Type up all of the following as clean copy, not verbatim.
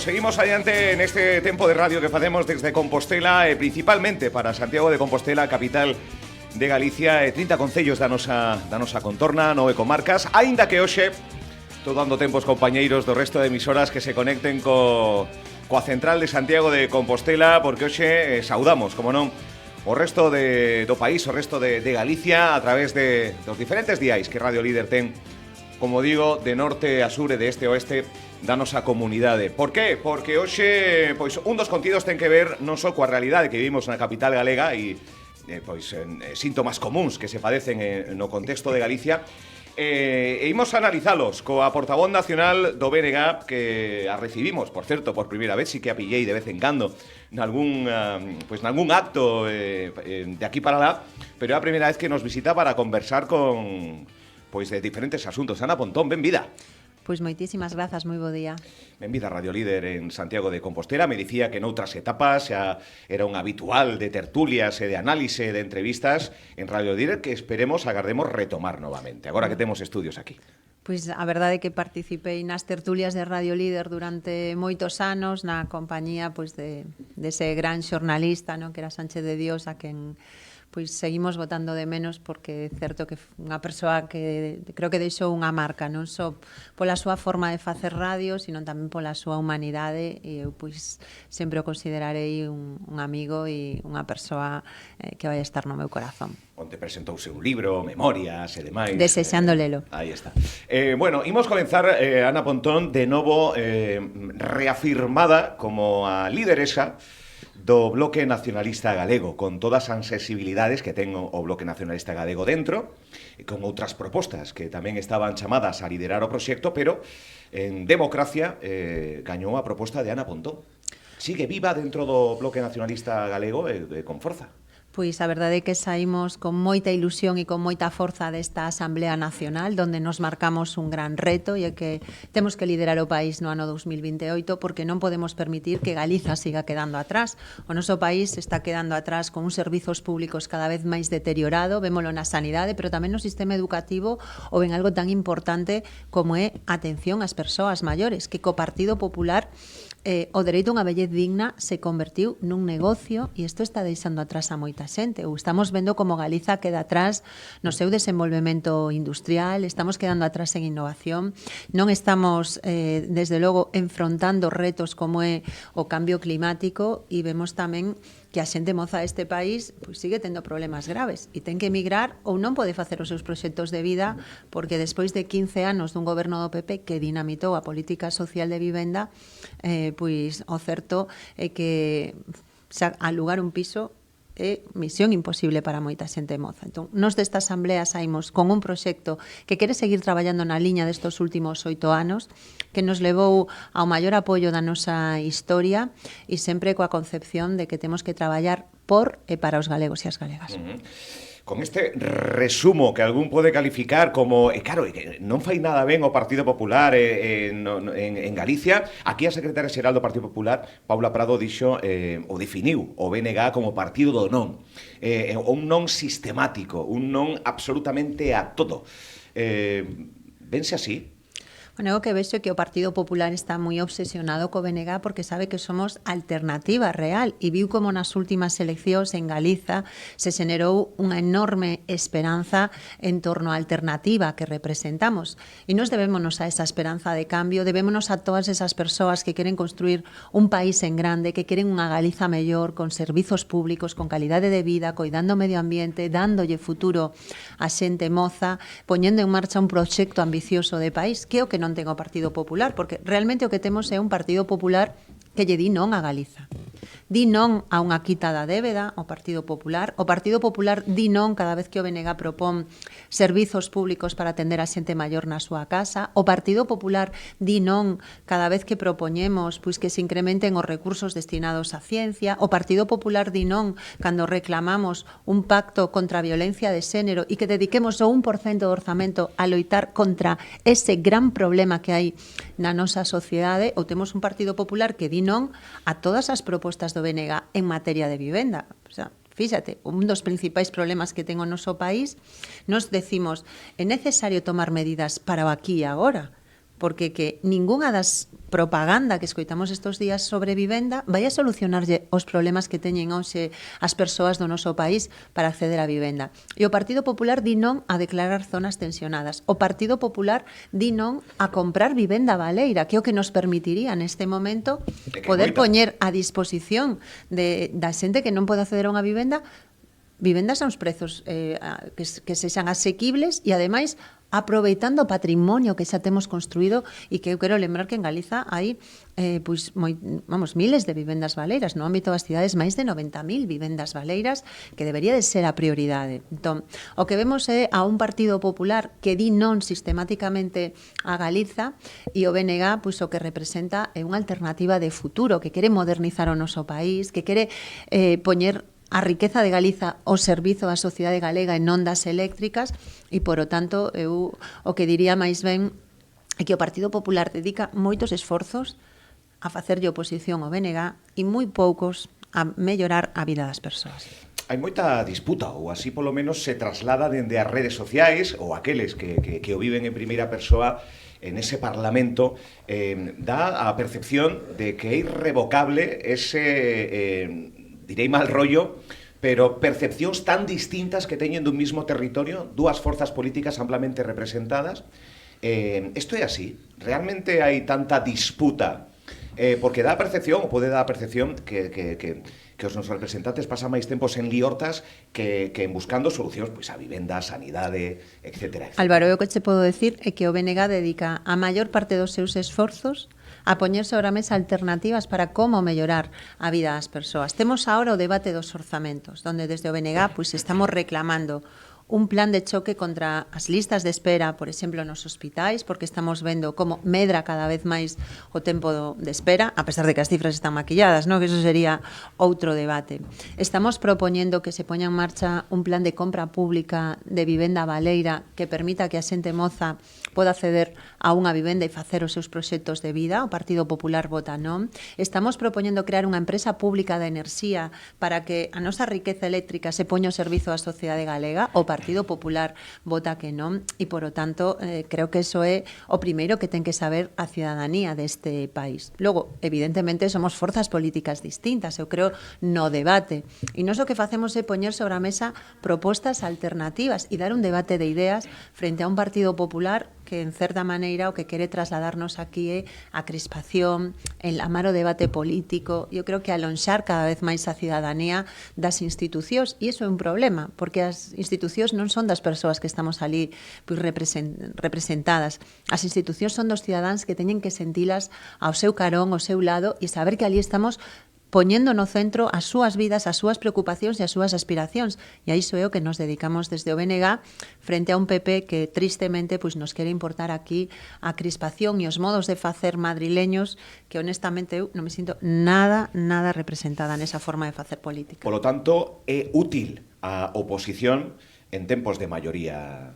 seguimos adiante en este tempo de radio que facemos desde Compostela, principalmente para Santiago de Compostela, capital de Galicia, 30 concellos da nosa contorna, 9 comarcas, aínda que hoxe estou dando tempos compañeiros do resto de emisoras que se conecten coa central de Santiago de Compostela, porque hoxe saudamos, como non, o resto do país, o resto de Galicia a través dos diferentes diais que Radio Líder ten, como digo, de norte a sur e de este a oeste da nosa comunidade. Por qué? Porque hoxe, pois, un dos contidos ten que ver non só coa realidade que vivimos na capital galega e síntomas comuns que se padecen no contexto de Galicia, e imos a analizalos coa portavoz nacional do BNG, que a recibimos, por certo, por primeira vez, sí que a pillei de vez en cando nalgún acto de aquí para lá, pero é a primeira vez que nos visita para conversar de diferentes asuntos. Ana Pontón, benvida. Pois moitísimas grazas, moi bo día. Benvida a Radio Líder en Santiago de Compostela. Me dicía que noutras etapas xa era un habitual de tertulias e de análise de entrevistas en Radio Líder que esperemos, agardemos retomar novamente, agora que temos estudios aquí. Pois a verdade é que participei nas tertulias de Radio Líder durante moitos anos na compañía dese gran xornalista, no, que era Sánchez de Dios, a quen pois seguimos votando de menos, porque é certo que unha persoa que creo que deixou unha marca non só pola súa forma de facer radio, sino tamén pola súa humanidade, e eu pois sempre o considerarei un amigo e unha persoa que vai estar no meu corazón. Onde presentouse un libro, memorias e demais. Desexando lelo. Aí está. Bueno, imos comenzar, Ana Pontón, de novo reafirmada como a lideresa do Bloque Nacionalista Galego, con todas as sensibilidades que ten o Bloque Nacionalista Galego dentro, e con outras propostas que tamén estaban chamadas a liderar o proxecto, pero en democracia gañou a proposta de Ana Pontón. Sigue viva dentro do Bloque Nacionalista Galego con forza. Pois a verdade é que saímos con moita ilusión e con moita forza desta Asamblea Nacional, donde nos marcamos un gran reto, e é que temos que liderar o país no ano 2028, porque non podemos permitir que Galiza siga quedando atrás. O noso país está quedando atrás con uns servizos públicos cada vez máis deteriorado, vémolo na sanidade, pero tamén no sistema educativo, ou en algo tan importante como é atención ás persoas maiores, que co Partido Popular o dereito a unha vellez digna se convertiu nun negocio, e isto está deixando atrás a moita xente. Ou estamos vendo como Galiza queda atrás no seu desenvolvemento industrial, estamos quedando atrás en innovación, non estamos, desde logo, enfrontando retos como é o cambio climático, e vemos tamén que a xente moza deste país pois sigue tendo problemas graves e ten que emigrar ou non pode facer os seus proxectos de vida, porque despois de 15 anos dun goberno do PP que dinamitou a política social de vivenda, pois o certo é que alugar un piso é misión imposible para moita xente moza. Entón, nos desta asamblea saímos con un proxecto que quere seguir traballando na liña destos últimos 8 anos, que nos levou ao maior apoio da nosa historia, e sempre coa concepción de que temos que traballar por e para os galegos e as galegas. Con este resumo que algún pode calificar como, claro, non fai nada ben o Partido Popular en Galicia, aquí a secretaria xeral do Partido Popular, Paula Prado, dixo, o definiu o BNG como partido do non, un non sistemático, un non absolutamente a todo. Vense así? Bueno, o que vexo é que o Partido Popular está moi obsesionado co BNG porque sabe que somos alternativa real, e viu como nas últimas eleccións en Galiza se xenerou unha enorme esperanza en torno á alternativa que representamos, e nos debémonos a esa esperanza de cambio, debémonos a todas esas persoas que queren construir un país en grande, que queren unha Galiza mellor, con servizos públicos, con calidade de vida, coidando o medio ambiente, dándolle futuro a xente moza, poñendo en marcha un proxecto ambicioso de país, que é o que non ten o Partido Popular, porque realmente o que temos é un Partido Popular que lle di non a Galiza. Di non a unha quita da débeda ao Partido Popular. O Partido Popular di non cada vez que o BNG propón servizos públicos para atender a xente maior na súa casa. O Partido Popular di non cada vez que propoñemos pois que se incrementen os recursos destinados á ciencia. O Partido Popular di non cando reclamamos un pacto contra a violencia de xénero e que dediquemos o 1% do orzamento a loitar contra ese gran problema que hai na nosa sociedade. Ou temos un Partido Popular que di non a todas as propostas do BNG en materia de vivenda. O sea, fíxate, un dos principais problemas que ten o noso país, nos decimos, é necesario tomar medidas para o aquí e agora. porque que ningunha das propaganda que escoitamos estes días sobre vivenda vai a solucionarlle os problemas que teñen hoxe as persoas do noso país para acceder á vivenda. E o Partido Popular di non a declarar zonas tensionadas. O Partido Popular di non a comprar vivenda baleira, que é o que nos permitiría neste momento poder poñer a disposición da xente que non pode acceder a unha vivenda vivendas a uns prezos que sexan asequibles e, ademais, aproveitando o patrimonio que xa temos construído e que eu quero lembrar que en Galiza hai miles de vivendas baleiras, no ámbito das cidades máis de 90.000 vivendas baleiras que debería de ser a prioridade. Entón, o que vemos é a un Partido Popular que di non sistemáticamente a Galiza e o BNG o que representa é unha alternativa de futuro, que quere modernizar o noso país, que quere poñer a riqueza de Galiza ao servizo da sociedade galega en ondas eléctricas e, por o tanto, eu o que diría máis ben é que o Partido Popular dedica moitos esforzos a facerlle oposición ao BNG e moi poucos a mellorar a vida das persoas. Hai moita disputa, ou así polo menos se traslada dende as redes sociais, ou aqueles que o viven en primeira persoa en ese Parlamento, dá a percepción de que é irrevocable ese direi mal rollo, pero percepcións tan distintas que teñen dun mismo territorio, dúas forzas políticas amplamente representadas. Isto é así? Realmente hai tanta disputa? Porque dá a percepción, ou pode dar a percepción, que os nosos representantes pasan máis tempos en liortas que en buscando solucións a vivenda, a sanidade, etc. Álvaro, eu que che podo decir é que o BNG dedica a maior parte dos seus esforzos a poñer sobre a mesa alternativas para como mellorar a vida das persoas. Temos agora o debate dos orzamentos, onde desde o BNG estamos reclamando un plan de choque contra as listas de espera, por exemplo, nos hospitais, porque estamos vendo como medra cada vez máis o tempo de espera, a pesar de que as cifras están maquilladas, ¿no? Que eso sería outro debate. Estamos propoñendo que se poña en marcha un plan de compra pública de vivenda baleira que permita que a xente moza poda acceder a unha vivenda e facer os seus proxectos de vida. O Partido Popular vota non. Estamos propoñendo crear unha empresa pública de enerxía para que a nosa riqueza eléctrica se poña ao servizo da sociedade galega. O Partido Popular vota que non e, por o tanto, creo que eso é o primeiro que ten que saber a cidadanía deste país. Logo, evidentemente, somos forzas políticas distintas, eu creo, no debate. E nós o que facemos é poñer sobre a mesa propostas alternativas e dar un debate de ideas frente a un Partido Popular que, en certa maneira, o que quere trasladarnos aquí é a crispación, enlamar o debate político. Eu creo que alonxar cada vez máis a cidadanía das institucións, e iso é un problema, porque as institucións non son das persoas que estamos ali representadas. As institucións son dos cidadáns que teñen que sentilas ao seu carón, ao seu lado, e saber que ali estamos poñendo no centro as súas vidas, as súas preocupacións e as súas aspiracións. E a iso é o que nos dedicamos desde o BNG frente a un PP que tristemente nos quere importar aquí a crispación e os modos de facer madrileños que honestamente eu non me sinto nada representada nesa forma de facer política. Por lo tanto, é útil a oposición en tempos de maioría.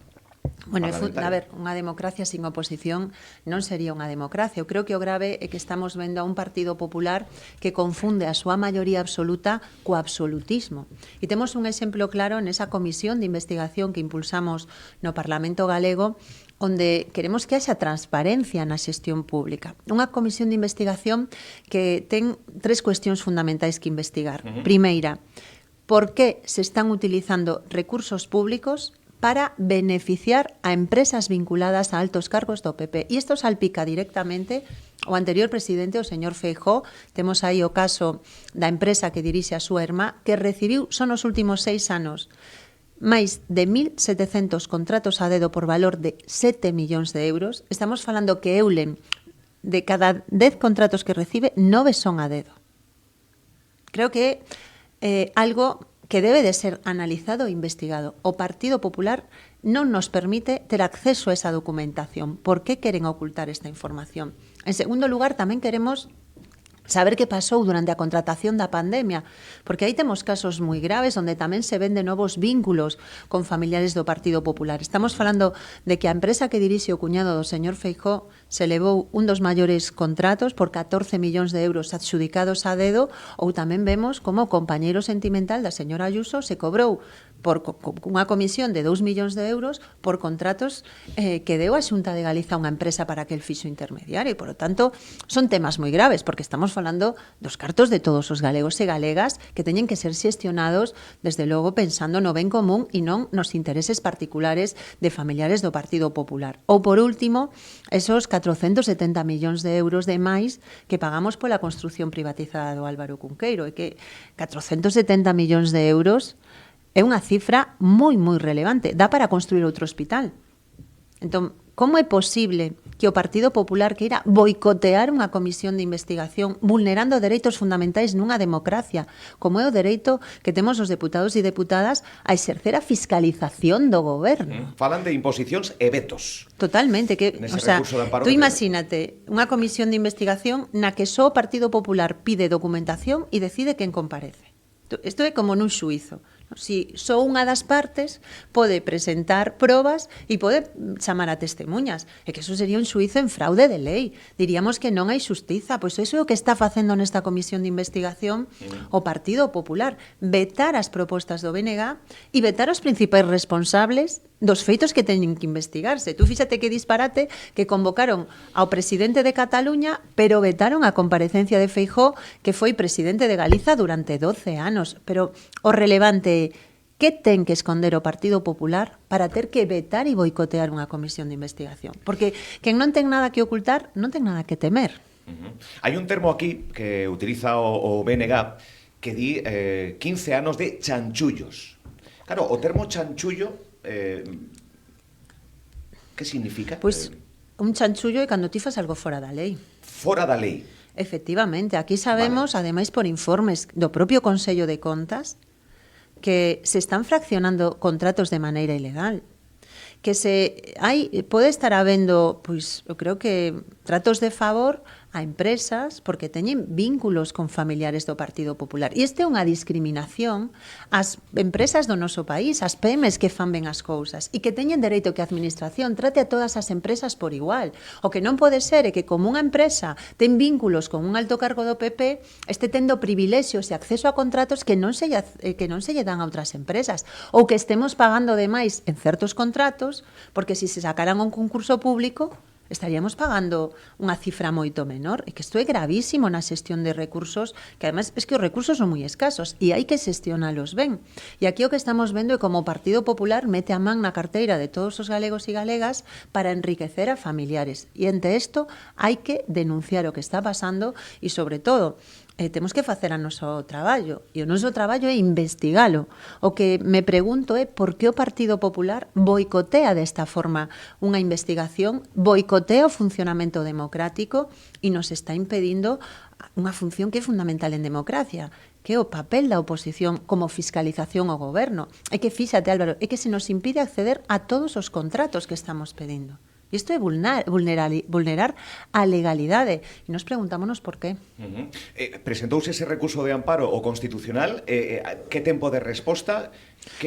Bueno, a ver, unha democracia sin oposición non sería unha democracia. Eu creo que o grave é que estamos vendo a un Partido Popular que confunde a súa maioría absoluta co absolutismo. E temos un exemplo claro nesa comisión de investigación que impulsamos no Parlamento Galego, onde queremos que haxa transparencia na xestión pública. Unha comisión de investigación que ten tres cuestións fundamentais que investigar. Primeira, por que se están utilizando recursos públicos para beneficiar a empresas vinculadas a altos cargos do PP. E isto salpica directamente o anterior presidente, o señor Feijóo. Temos aí o caso da empresa que dirixe a súa irmá, que recibiu, son os últimos 6 anos, máis de 1.700 contratos a dedo por valor de 7 millóns de euros. Estamos falando que Eulen, de cada 10 contratos que recibe, 9 son a dedo. Creo que é algo que debe de ser analizado e investigado. O Partido Popular non nos permite ter acceso a esa documentación. Por que queren ocultar esta información? En segundo lugar, tamén queremos saber que pasou durante a contratación da pandemia, porque aí temos casos moi graves onde tamén se ven de novos vínculos con familiares do Partido Popular. Estamos falando de que a empresa que dirixe o cuñado do señor Feijóo se levou un dos maiores contratos por 14 millóns de euros adxudicados a dedo, ou tamén vemos como o compañeiro sentimental da señora Ayuso se cobrou unha comisión de 2 millóns de euros por contratos que deu a Xunta de Galiza a unha empresa para que el fixo intermediario. E, por lo tanto, son temas moi graves, porque estamos falando dos cartos de todos os galegos e galegas que teñen que ser xestionados, desde logo, pensando no ben común e non nos intereses particulares de familiares do Partido Popular. Ou, por último, esos 470 millóns de euros de máis que pagamos pola construción privatizada do Álvaro Cunqueiro. E que 470 millóns de euros é unha cifra moi, moi relevante. Dá para construir outro hospital. Entón, como é posible que o Partido Popular queira boicotear unha comisión de investigación vulnerando dereitos fundamentais nunha democracia, como é o dereito que temos os deputados e deputadas a exercer a fiscalización do goberno? Falan de imposicións e vetos. Totalmente, que, o sea, tú imagínate unha comisión de investigación na que só o Partido Popular pide documentación e decide quen comparece. Isto é como nun xuizo. Si só unha das partes pode presentar probas e pode chamar a testemunhas, e que eso sería un xuizo en fraude de lei. Diríamos que non hai xustiza, pois iso é o que está facendo nesta comisión de investigación o Partido Popular, vetar as propostas do BNG e vetar os principais responsables dos feitos que teñen que investigarse. Tú fíxate que disparate que convocaron ao presidente de Cataluña, pero vetaron a comparecencia de Feijóo, que foi presidente de Galiza durante 12 anos. Pero o relevante, que ten que esconder o Partido Popular para ter que vetar e boicotear unha comisión de investigación? Porque quen non ten nada que ocultar, non ten nada que temer. Hai un termo aquí que utiliza o BNG que di 15 anos de chanchullos. Claro, o termo chanchullo que significa? Pois un chanchullo é cando ti fas algo fora da lei. Fora da lei. Efectivamente, aquí sabemos, ademais por informes do propio Consello de Contas, que se están fraccionando contratos de maneira ilegal. Que pode estar habendo, pois, eu creo que tratos de favor a empresas porque teñen vínculos con familiares do Partido Popular. E isto é unha discriminación ás empresas do noso país, ás PEMES que fan ben as cousas e que teñen dereito que a administración trate a todas as empresas por igual. O que non pode ser é que como unha empresa ten vínculos con un alto cargo do PP, este tendo privilexios e acceso a contratos que non se lle dan a outras empresas, ou que estemos pagando demais en certos contratos, porque se sacaran un concurso público estaríamos pagando unha cifra moito menor, e que isto é gravísimo na xestión de recursos, que además es que os recursos son moi escasos e hai que xestionalos ben. E aquí o que estamos vendo é como o Partido Popular mete a man na carteira de todos os galegos e galegas para enriquecer a familiares. E ante isto hai que denunciar o que está pasando e, sobre todo, temos que facer a noso traballo, e o noso traballo é investigalo. O que me pregunto é por que o Partido Popular boicotea desta forma unha investigación, boicotea o funcionamento democrático e nos está impedindo unha función que é fundamental en democracia, que é o papel da oposición como fiscalización ao goberno. É que, fíxate, Álvaro, é que se nos impide acceder a todos os contratos que estamos pedindo. Isto é vulnerar a legalidade. E nos preguntámonos por qué. Presentouse ese recurso de amparo ao Constitucional. Que tempo de resposta?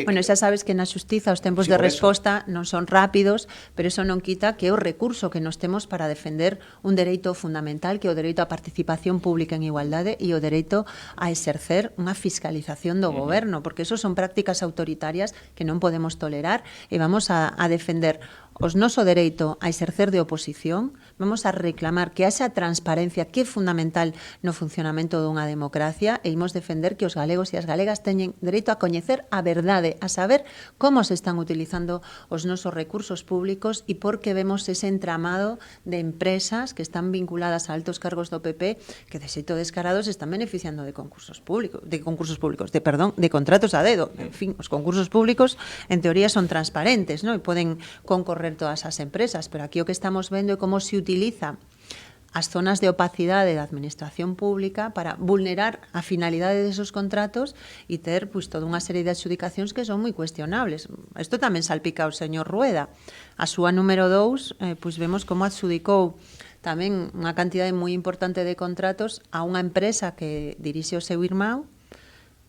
Bueno, xa sabes que na xustiza os tempos de resposta non son rápidos, pero eso non quita que o recurso que nos temos para defender un dereito fundamental, que é o dereito á participación pública en igualdade e o dereito a exercer unha fiscalización do goberno, porque eso son prácticas autoritarias que non podemos tolerar, e vamos a defender o noso dereito a exercer de oposición, vamos a reclamar que haxa transparencia, que é fundamental no funcionamento dunha democracia, e imos defender que os galegos e as galegas teñen dereito a coñecer a verdade, a saber como se están utilizando os nosos recursos públicos e por que vemos ese entramado de empresas que están vinculadas a altos cargos do PP que de xeito descarado se están beneficiando de contratos a dedo. En fin, os concursos públicos en teoría son transparentes, ¿no? E poden concorrer todas as empresas, pero aquí o que estamos vendo é como se utiliza as zonas de opacidade da administración pública para vulnerar a finalidade desos contratos e ter toda unha serie de adxudicacións que son moi cuestionables. Isto tamén salpica o señor Rueda. A súa número 2, vemos como adxudicou tamén unha cantidade moi importante de contratos a unha empresa que dirixe o seu irmão,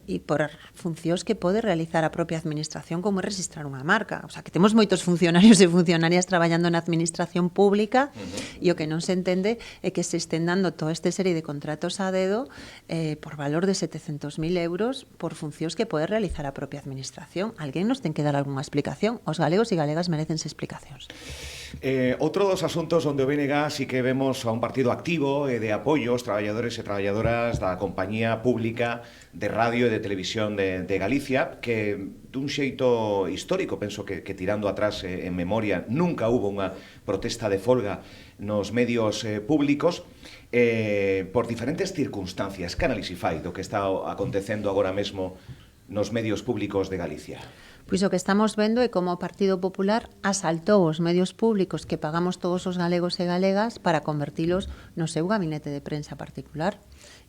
e por funcións que pode realizar a propia administración, como é registrar unha marca. O sea, que temos moitos funcionarios e funcionarias traballando na administración pública e o que non se entende é que se estén dando toda esta serie de contratos a dedo por valor de 700.000 euros por funcións que pode realizar a propia administración. Alguén nos ten que dar algunha explicación. Os galegos e galegas merecense explicacións. Outro dos asuntos onde o BNG sí que vemos a un partido activo de apoio aos traballadores e traballadoras da compañía pública de radio e de televisión de Galicia, que dun xeito histórico, penso que tirando atrás en memoria, nunca hubo unha protesta de folga nos medios públicos por diferentes circunstancias. Que análise fai do que está acontecendo agora mesmo nos medios públicos de Galicia? Pois o que estamos vendo é como o Partido Popular asaltou os medios públicos que pagamos todos os galegos e galegas para convertilos no seu gabinete de prensa particular.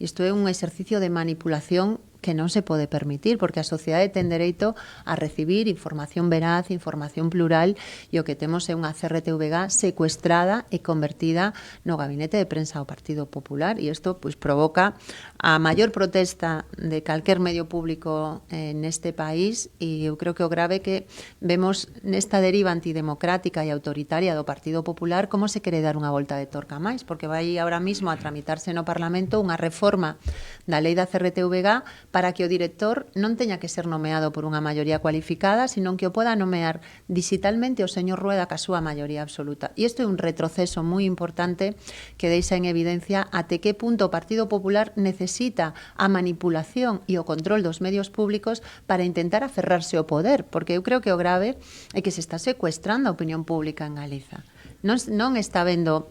Isto é un exercicio de manipulación que non se pode permitir, porque a sociedade ten dereito a recibir información veraz, información plural, e o que temos é unha CRTVG secuestrada e convertida no gabinete de prensa do Partido Popular, e isto pois provoca a maior protesta de calquer medio público neste país, e eu creo que o grave que vemos nesta deriva antidemocrática e autoritaria do Partido Popular como se quere dar unha volta de torca máis, porque vai ahora mismo a tramitarse no Parlamento unha reforma da lei da CRTVG para que o director non teña que ser nomeado por unha maioría cualificada, sino que o poda nomear digitalmente o señor Rueda ca súa maioría absoluta. E isto é un retroceso moi importante que deixa en evidencia até que punto o Partido Popular necesita a manipulación e o control dos medios públicos para intentar aferrarse ao poder, porque eu creo que o grave é que se está secuestrando a opinión pública en Galiza. Non está vendo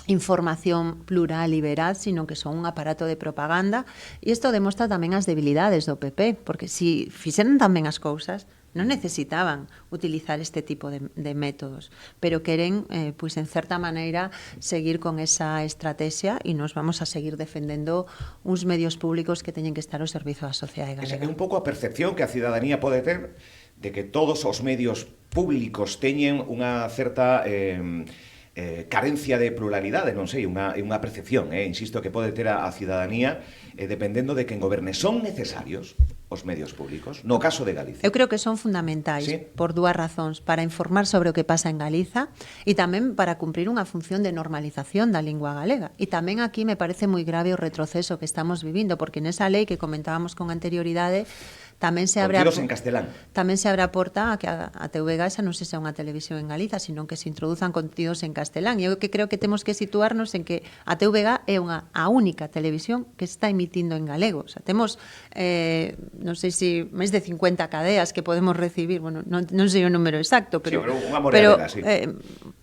información plural e veraz, sino que son un aparato de propaganda, e isto demostra tamén as debilidades do PP, porque se fixeran tamén as cousas, non necesitaban utilizar este tipo de métodos, pero queren, pois en certa maneira, seguir con esa estrategia e nos vamos a seguir defendendo uns medios públicos que teñen que estar ao servizo da sociedade galega. É un pouco a percepción que a cidadanía pode ter de que todos os medios públicos teñen unha certa carencia de pluralidade, non sei, unha percepción, insisto, que pode ter a cidadanía dependendo de quen goberne. Son necesarios os medios públicos, no caso de Galicia? Eu creo que son fundamentais, ¿sí? Por dúas razóns, para informar sobre o que pasa en Galiza e tamén para cumprir unha función de normalización da lingua galega. E tamén aquí me parece moi grave o retroceso que estamos vivindo, porque nesa lei que comentábamos con anterioridade tamén se abre en castelán. Tamén se abre a porta a que a TVG xa non se sea unha televisión en Galiza, sino que se introduzan contidos en castelán. E eu que creo que temos que situarnos en que a TVG é a única televisión que está emitindo en galego. O sea, temos, non sei se máis de 50 cadeas que podemos recibir, bueno, non sei o número exacto, pero, sí, unha moreadera, sí.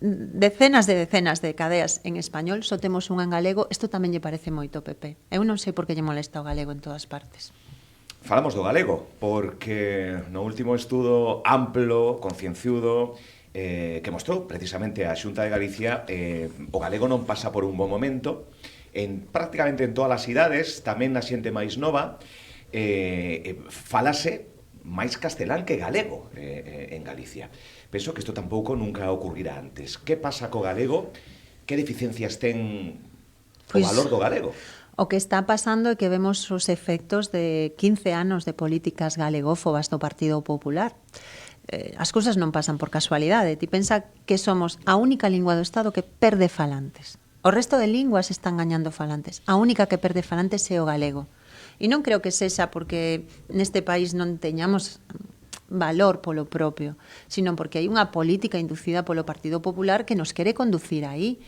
Decenas de cadeas en español, só temos unha en galego. Isto tamén lle parece moito PP. Eu non sei por que lle molesta o galego en todas partes. Falamos do galego, porque no último estudo amplo, concienciudo, que mostrou precisamente a Xunta de Galicia, o galego non pasa por un bon momento, prácticamente en todas as idades, tamén na xente máis nova, falase máis castelán que galego en Galicia. Penso que isto tampouco nunca ocurrirá antes. Que pasa co galego? Que deficiencias ten o valor do galego? O que está pasando é que vemos os efectos de 15 anos de políticas galegófobas do Partido Popular. As cousas non pasan por casualidade. Ti pensa que somos a única lingua do Estado que perde falantes. O resto de linguas están gañando falantes. A única que perde falantes é o galego. E non creo que sexa porque neste país non teñamos valor polo propio, sino porque hai unha política inducida polo Partido Popular que nos quere conducir aí.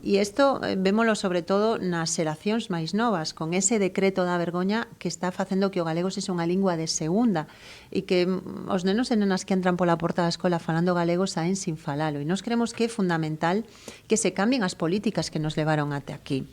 E isto vémolo sobre todo nas xeracións máis novas, con ese decreto da vergoña que está facendo que o galego sexa unha lingua de segunda e que os nenos e nenas que entran pola porta da escola falando galego saen sin falalo. E nós creemos que é fundamental que se cambien as políticas que nos levaron até aquí.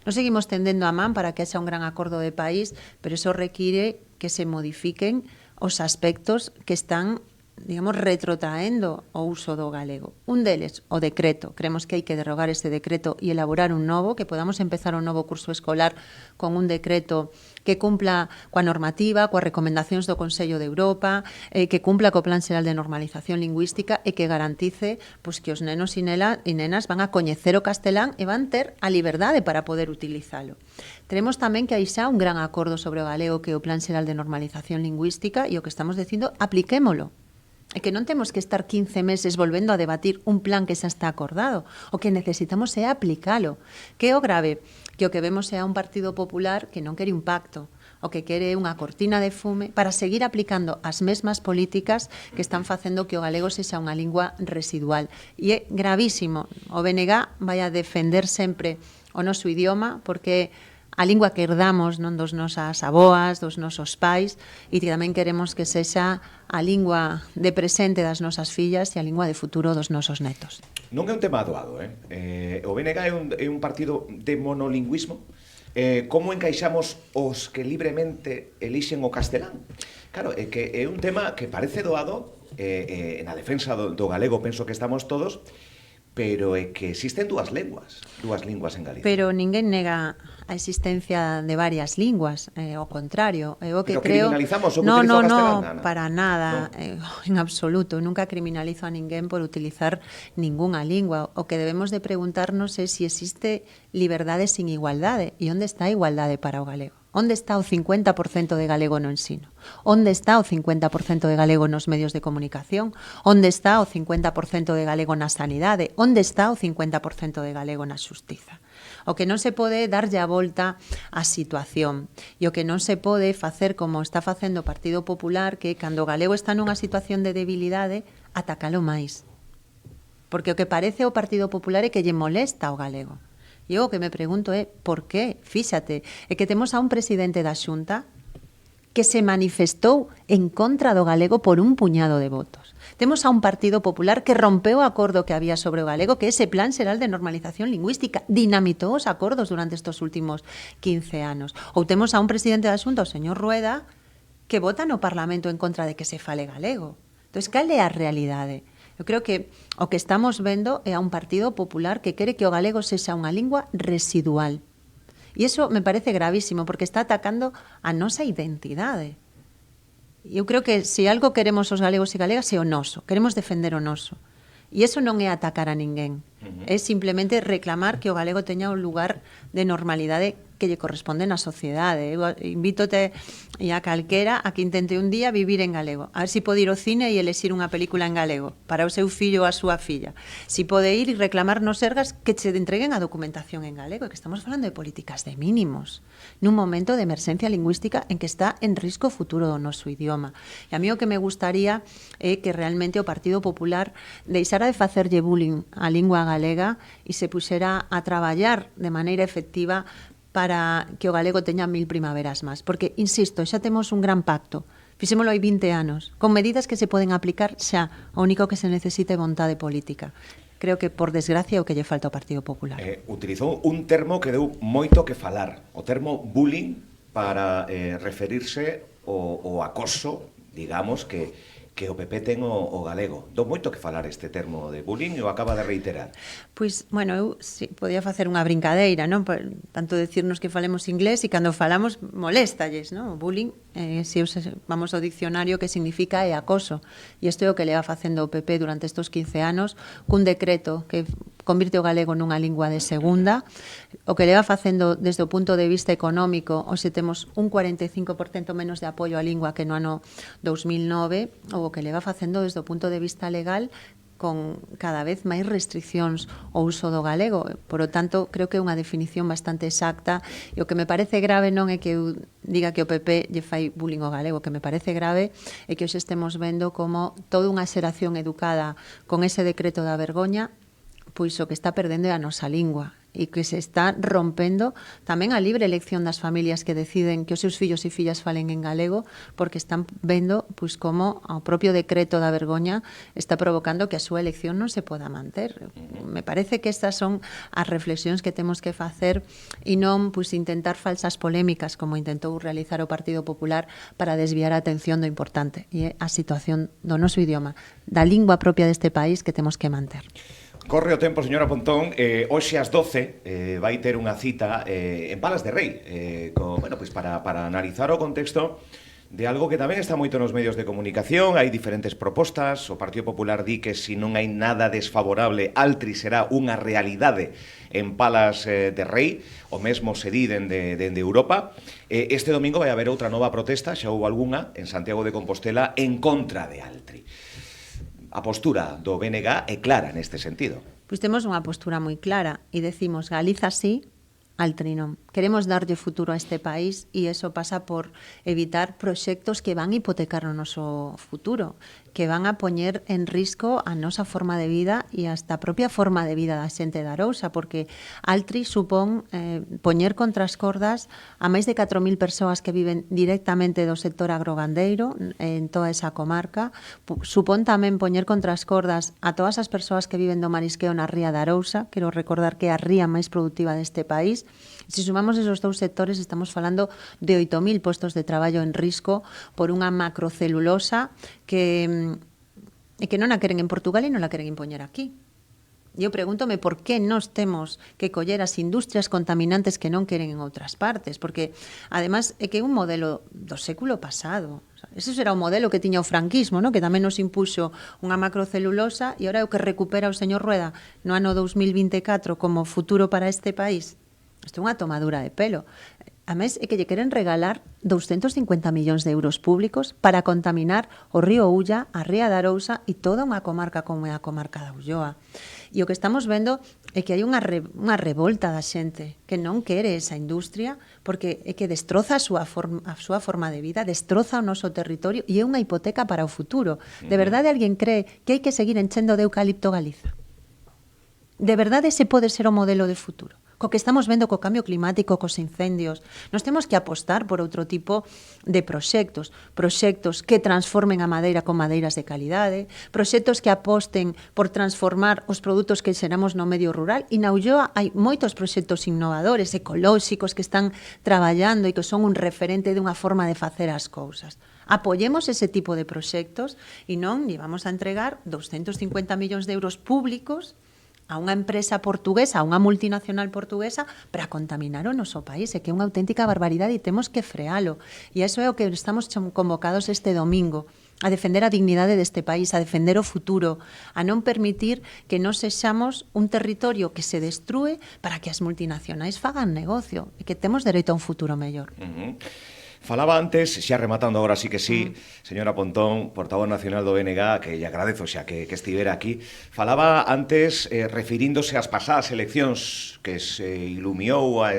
Nos seguimos tendendo a man para que haxa un gran acordo de país, pero iso require que se modifiquen os aspectos que están digamos, retrotraendo o uso do galego. Un deles, o decreto. Creemos que hai que derrogar este decreto e elaborar un novo, que podamos empezar un novo curso escolar con un decreto que cumpla coa normativa, coas recomendacións do Consello de Europa, que cumpla co Plan Xeral de Normalización Lingüística e que garantice pois, que os nenos e nenas van a coñecer o castelán e van ter a liberdade para poder utilizalo. Teremos tamén que hai xa un gran acordo sobre o galego que é o Plan Xeral de Normalización Lingüística e o que estamos dicindo, apliquémolo. É que non temos que estar 15 meses volvendo a debatir un plan que xa está acordado. O que necesitamos é aplicalo. Que é o grave? Que o que vemos é un Partido Popular que non quere un pacto, o que quere unha cortina de fume para seguir aplicando as mesmas políticas que están facendo que o galego sexa unha lingua residual. E é gravísimo. O BNG vai a defender sempre o noso idioma porque a lingua que herdamos non dos nosas aboas, dos nosos pais, e que tamén queremos que sexa a lingua de presente das nosas fillas e a lingua de futuro dos nosos netos. Non é un tema doado, o BNG é un partido de monolingüismo. Como encaixamos os que libremente elixen o castelán? Claro, é que é un tema que parece doado, na defensa do galego penso que estamos todos, pero é que existen dúas linguas en Galicia. Pero ninguén nega a existencia de varias linguas, ao contrario. O que pero creo... criminalizamos o que utiliza o castelán, Ana? Para nada, en absoluto. Nunca criminalizo a ninguén por utilizar ningunha lingua. O que debemos de preguntarnos é se existe liberdade sin igualdade. E onde está a igualdade para o galego? Onde está o 50% de galego no ensino? Onde está o 50% de galego nos medios de comunicación? Onde está o 50% de galego na sanidade? Onde está o 50% de galego na xustiza? O que non se pode darlle a volta á situación e o que non se pode facer como está facendo o Partido Popular, que cando o galego está nunha situación de debilidade, atacalo máis. Porque o que parece o Partido Popular é que lle molesta o galego. E o que me pregunto é, por qué? Fíxate, é que temos a un presidente da Xunta que se manifestou en contra do galego por un puñado de votos. Temos a un Partido Popular que rompeu o acordo que había sobre o galego, que ese Plan Xeral de Normalización Lingüística dinamitou os acordos durante estes últimos 15 anos. Ou temos a un presidente da Xunta, o señor Rueda, que vota no Parlamento en contra de que se fale galego. Entón, cal é a realidade? Eu creo que o que estamos vendo é a un Partido Popular que quere que o galego sexa unha lingua residual. E iso me parece gravísimo, porque está atacando a nosa identidade. Eu creo que se algo queremos os galegos e galegas é o noso, queremos defender o noso. E iso non é atacar a ninguén, é simplemente reclamar que o galego teña un lugar de normalidade que lle corresponde na sociedade. Eu invítote e a calquera a que intente un día vivir en galego. A ver si pode ir ao cine e elexir unha película en galego para o seu fillo ou a súa filla. Si pode ir e reclamar nos Sergas que che entreguen a documentación en galego. Que estamos falando de políticas de mínimos nun momento de emerxencia lingüística en que está en risco o futuro do noso idioma. E a mí o que me gustaría é que realmente o Partido Popular deixara de facerlle bullying á lingua galega e se puxera a traballar de maneira efectiva para que o galego teña 1000 primaveras máis. Porque, insisto, xa temos un gran pacto. Fixémolo hai 20 anos, con medidas que se poden aplicar xa. O único que se necesita é vontade política. Creo que, por desgracia, é o que lle falta ao Partido Popular. Utilizou un termo que deu moito que falar. O termo bullying para referirse ao acoso, digamos, que o PP ten o galego. Dou moito que falar este termo de bullying e o acaba de reiterar. Pois, bueno, eu podía facer unha brincadeira, non? Tanto decirnos que falemos inglés e cando falamos moléstalles, non? O bullying, se vamos ao diccionario, que significa é acoso. E isto é o que leva facendo o PP durante estes 15 anos, cun decreto que convirte o galego nunha lingua de segunda, o que leva facendo desde o punto de vista económico, hoxe temos un 45% menos de apoio á lingua que no ano 2009, ou o que leva facendo desde o punto de vista legal, con cada vez máis restriccións ao uso do galego. Por lo tanto, creo que é unha definición bastante exacta, e o que me parece grave non é que eu diga que o PP lle fai bullying ao galego, o que me parece grave é que hoxe estemos vendo como toda unha xeración educada con ese decreto da vergoña, pois o que está perdendo é a nosa lingua. e que se está rompendo tamén a libre elección das familias que deciden que os seus fillos e fillas falen en galego, porque están vendo pois como o propio decreto da vergoña está provocando que a súa elección non se poda manter. Me parece que estas son as reflexións que temos que facer e non pois intentar falsas polémicas como intentou realizar o Partido Popular para desviar a atención do importante, e é a situación do noso idioma, da lingua propia deste país que temos que manter. Corre o tempo, señora Pontón. Hoxe ás 12 vai ter unha cita en Palas de Rei para analizar o contexto de algo que tamén está moito nos medios de comunicación. Hai diferentes propostas. O Partido Popular di que se non hai nada desfavorable, Altri será unha realidade en Palas de Rei. O mesmo se di dende Europa. Este domingo vai haber outra nova protesta, xa houve algunha, en Santiago de Compostela, en contra de Altri. A postura do BNG é clara neste sentido. Pois temos unha postura moi clara e decimos Galiza sí, Altri non. Queremos darlle futuro a este país e eso pasa por evitar proxectos que van hipotecar o noso futuro, que van a poñer en risco a nosa forma de vida e hasta a propia forma de vida da xente de Arousa, porque Altri supón poñer contra as cordas a máis de 4.000 persoas que viven directamente do sector agrogandeiro en toda esa comarca. Supón tamén poñer contra as cordas a todas as persoas que viven do marisqueo na ría de Arousa. Quero recordar que é a ría máis productiva deste país. Se sumamos esos dous sectores, estamos falando de 8.000 postos de traballo en risco por unha macrocelulosa que non a queren en Portugal e non la queren impoñer aquí. Eu pregúntome por que nós temos que coller as industrias contaminantes que non queren en outras partes, porque, además, é que é un modelo do século pasado. Ese era o modelo que tiña o franquismo, ¿no? Que tamén nos impuxo unha macrocelulosa e ora é o que recupera o señor Rueda no ano 2024 como futuro para este país. Isto é unha tomadura de pelo. A mes é que lle queren regalar 250 millóns de euros públicos para contaminar o río Ulla, a ría de Arousa e toda unha comarca como é a comarca da Ulloa. E o que estamos vendo é que hai unha revolta da xente que non quere esa industria porque é que destroza a súa forma de vida, destroza o noso territorio e é unha hipoteca para o futuro. De verdade alguén cree que hai que seguir enchendo de eucalipto Galiza? De verdade ese pode ser o modelo de futuro? Co que estamos vendo co cambio climático, cos incendios. Nós temos que apostar por outro tipo de proxectos que transformen a madeira con madeiras de calidade, proxectos que aposten por transformar os produtos que xeramos no medio rural, e na Ulloa hai moitos proxectos innovadores, ecolóxicos, que están traballando e que son un referente dunha forma de facer as cousas. Apoyemos ese tipo de proxectos e non lle vamos a entregar 250 millóns de euros públicos a unha empresa portuguesa, a unha multinacional portuguesa, para contaminar o noso país. É que é unha auténtica barbaridade e temos que frealo. E iso é o que estamos convocados este domingo, a defender a dignidade deste país, a defender o futuro, a non permitir que nós sexamos un territorio que se destrúe para que as multinacionais fagan negocio e que temos dereito a un futuro mellor. Falaba antes, xa rematando agora sí que sí, señora Pontón, portavoz nacional do BNG, que lle agradezo xa que estivera aquí, falaba antes referíndose ás pasadas eleccións que se ilumiou a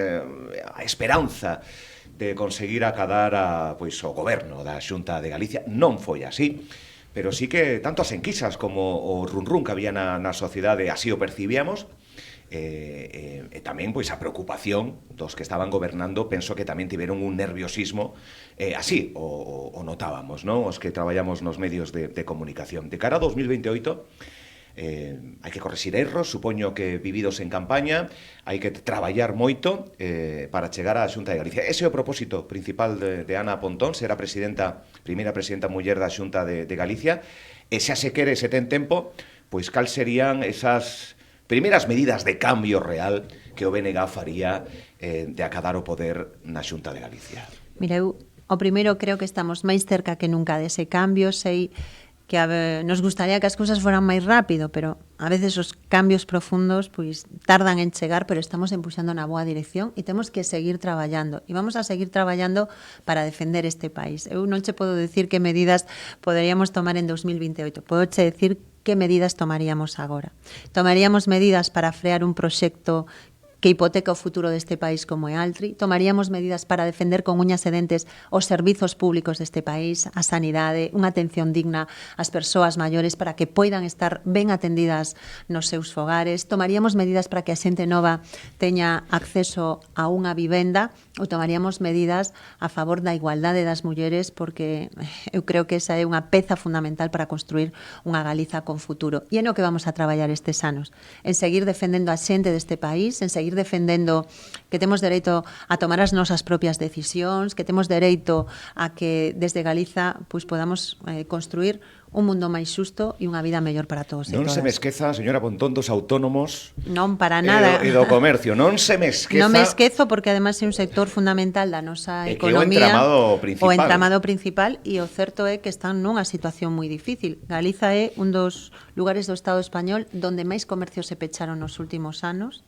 esperanza de conseguir acadar o goberno da Xunta de Galicia. Non foi así, pero sí que tanto as enquisas como o run que había na sociedade así o percibíamos. E tamén pois a preocupación dos que estaban gobernando, penso que tamén tiveron un nerviosismo, así o notábamos, non? Os que traballamos nos medios de comunicación. De cara a 2028 hai que corrixir erros, supoño que vividos en campaña, hai que traballar moito para chegar á Xunta de Galicia. Ese é o propósito principal de Ana Pontón, ser a primeira presidenta muller da Xunta de Galicia, e xa se quere, se ten tempo, pois cal serían esas primeiras medidas de cambio real que o BNG faría de acadar o poder na Xunta de Galicia? Mira, eu o primeiro creo que estamos máis cerca que nunca dese cambio. Sei que nos gustaría que as cousas foran máis rápido, pero a veces os cambios profundos pois tardan en chegar, pero estamos empuxando na boa dirección e temos que seguir traballando. E vamos a seguir traballando para defender este país. Eu non che podo decir que medidas poderíamos tomar en 2028. Podo che decir que medidas tomaríamos agora. Tomaríamos medidas para frear un proxecto que hipoteca o futuro deste país como é Altri. Tomaríamos medidas para defender con uñas e dentes os servizos públicos deste país, a sanidade, unha atención digna ás persoas maiores para que poidan estar ben atendidas nos seus fogares. Tomaríamos medidas para que a xente nova teña acceso a unha vivenda, ou tomaríamos medidas a favor da igualdade das mulleres, porque eu creo que esa é unha peza fundamental para construir unha Galiza con futuro. E é no que vamos a traballar estes anos, en seguir defendendo a xente deste país, en seguir defendendo que temos dereito a tomar as nosas propias decisións, que temos dereito a que desde Galiza pois podamos construir un mundo máis xusto e unha vida mellor para todos e non todas. se me esqueza, señora Pontón, dos autónomos Non, para nada. e do comercio, non se me esqueza. Non me esquezo porque ademais é un sector fundamental da nosa E que é o economía. entramado principal. Principal, e o certo é que están nunha situación moi difícil. Galiza é un dos lugares do Estado español donde máis comercios se pecharon nos últimos anos.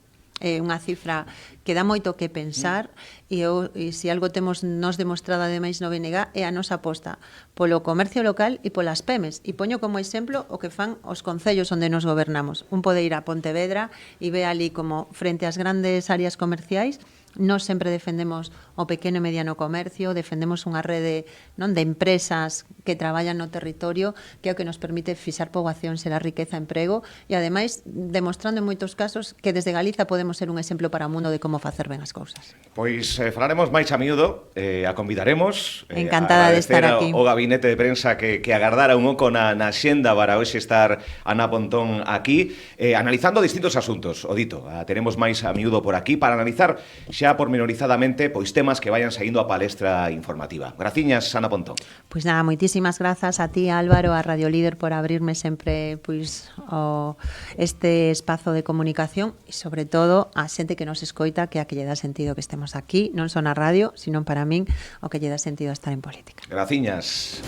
É unha cifra que dá moito que pensar e se algo temos nos demostrado ademais no BNG é a nosa aposta polo comercio local e polas PEMES, e poño como exemplo o que fan os concellos onde nos gobernamos. Un pode ir a Pontevedra e ve ali como frente ás grandes áreas comerciais nós sempre defendemos o pequeno e mediano comercio, defendemos unha rede non de empresas que traballan no territorio, que é o que nos permite fixar poboación, xerar riqueza, emprego, e ademais demostrando en moitos casos que desde Galiza podemos ser un exemplo para o mundo de como facer ben as cousas. Pois falaremos máis a miúdo, a convidaremos. Encantada de estar aquí. O gabinete de prensa que agardara un oco na xenda para hoxe estar Ana Pontón aquí, analizando distintos asuntos, o dito. Teremos máis a miúdo por aquí para analizar xa pormenorizadamente pois temas que vayan saindo a palestra informativa. Graciñas, Ana Pontón. Pois nada, moitísimas grazas a ti, Álvaro, a Radio Líder, por abrirme sempre pois este espazo de comunicación e, sobre todo, a xente que nos escoita, que a que lle dá sentido que estemos aquí, non só na radio, sino para min o que lle dá sentido a estar en política. Graciñas.